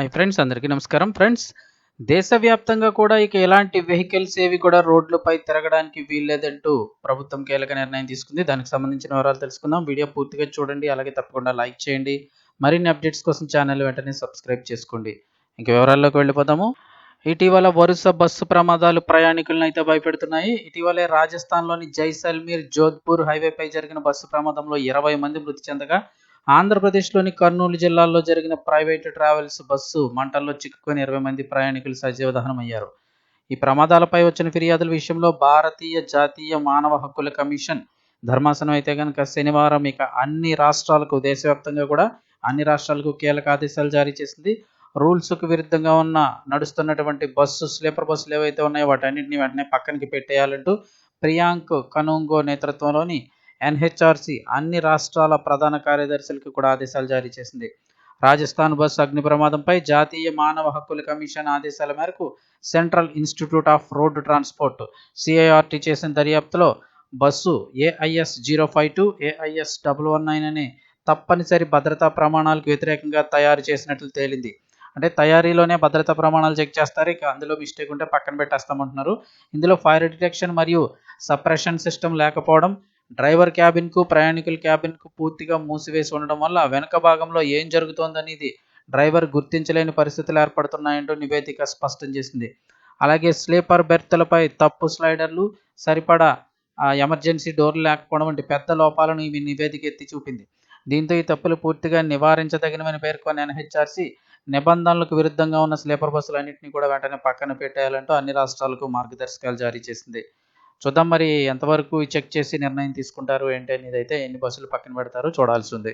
Hi friends, అందరికీ నమస్కారం. Friends, దేశవ్యాప్తంగా కూడా ఇక ఎలాంటి వెహికల్స్ ఏవి కూడా రోడ్లపై తిరగడానికి వీల్లేదంటూ ప్రభుత్వం కీలక నిర్ణయం తీసుకుంది. దానికి సంబంధించిన వివరాలు తెలుసుకుందాం. వీడియో పూర్తిగా చూడండి, అలాగే తప్పకుండా లైక్ చేయండి. మరిన్ని అప్డేట్స్ కోసం ఛానల్ వెంటనే సబ్స్క్రైబ్ చేసుకోండి. ఇంక వివరాల్లోకి వెళ్ళిపోదాము. ఇటీవల వరుస బస్సు ప్రమాదాలు ప్రయాణికులను అయితే భయపెడుతున్నాయి. ఇటీవలే రాజస్థాన్లోని జైసల్మీర్ జోధ్పూర్ హైవేపై జరిగిన బస్సు ప్రమాదంలో 20 మంది మృతి చెందగా, ఆంధ్రప్రదేశ్లోని కర్నూలు జిల్లాలో జరిగిన ప్రైవేటు ట్రావెల్స్ బస్సు మంటల్లో చిక్కుకొని 20 మంది ప్రయాణికులు సజీవ దహనమయ్యారు. ఈ ప్రమాదాలపై వచ్చిన ఫిర్యాదుల విషయంలో భారతీయ జాతీయ మానవ హక్కుల కమిషన్ ధర్మాసనం అయితే కనుక శనివారం ఇక అన్ని రాష్ట్రాలకు, దేశవ్యాప్తంగా కూడా అన్ని రాష్ట్రాలకు కీలక ఆదేశాలు జారీ చేసింది. రూల్స్కు విరుద్ధంగా నడుస్తున్నటువంటి స్లీపర్ బస్సులు ఏవైతే ఉన్నాయో వాటన్నింటినీ వెంటనే పక్కనకి పెట్టేయాలంటూ ప్రియాంక్ కనుంగో నేతృత్వంలోని ఎన్హెచ్ఆర్సీ అన్ని రాష్ట్రాల ప్రధాన కార్యదర్శులకు కూడా ఆదేశాలు జారీ చేసింది. రాజస్థాన్ బస్సు అగ్ని ప్రమాదంపై జాతీయ మానవ హక్కుల కమిషన్ ఆదేశాల మేరకు Central Institute of Road Transport CIRT చేసిన దర్యాప్తులో బస్సు ఏఐఎస్ 052 ఏఐఎస్ 119 అనే తప్పనిసరి భద్రతా ప్రమాణాలకు వ్యతిరేకంగా తయారు చేసినట్లు తేలింది. అంటే తయారీలోనే భద్రతా ప్రమాణాలు చెక్ చేస్తారు, ఇక అందులో మిస్టేక్ ఉంటే పక్కన పెట్టేస్తామంటున్నారు. ఇందులో ఫైర్ డిటెక్షన్ మరియు సప్రెషన్ సిస్టమ్ లేకపోవడం, డ్రైవర్ క్యాబిన్కు, ప్రయాణికుల క్యాబిన్కు పూర్తిగా మూసివేసి ఉండడం వల్ల వెనక భాగంలో ఏం జరుగుతోందనేది డ్రైవర్ గుర్తించలేని పరిస్థితులు ఏర్పడుతున్నాయంటూ నివేదిక స్పష్టం చేసింది. అలాగే స్లీపర్ బెర్త్లపై తప్పు స్లైడర్లు, సరిపడా ఎమర్జెన్సీ డోర్లు లేకపోవడం వంటి పెద్ద లోపాలను ఈ నివేదిక ఎత్తి చూపింది. దీంతో ఈ తప్పులు పూర్తిగా నివారించదగినవని పేర్కొన్న ఎన్హెచ్ఆర్సీ నిబంధనలకు విరుద్ధంగా ఉన్న స్లీపర్ బస్సులన్నింటినీ కూడా వెంటనే పక్కన పెట్టేయాలంటూ అన్ని రాష్ట్రాలకు మార్గదర్శకాలు జారీ చేసింది. చూద్దాం మరి ఎంతవరకు చెక్ చేసి నిర్ణయం తీసుకుంటారు ఏంటి అనేది. అయితే ఎన్ని బస్సులు పక్కన పెడతారో చూడాల్సి ఉంది.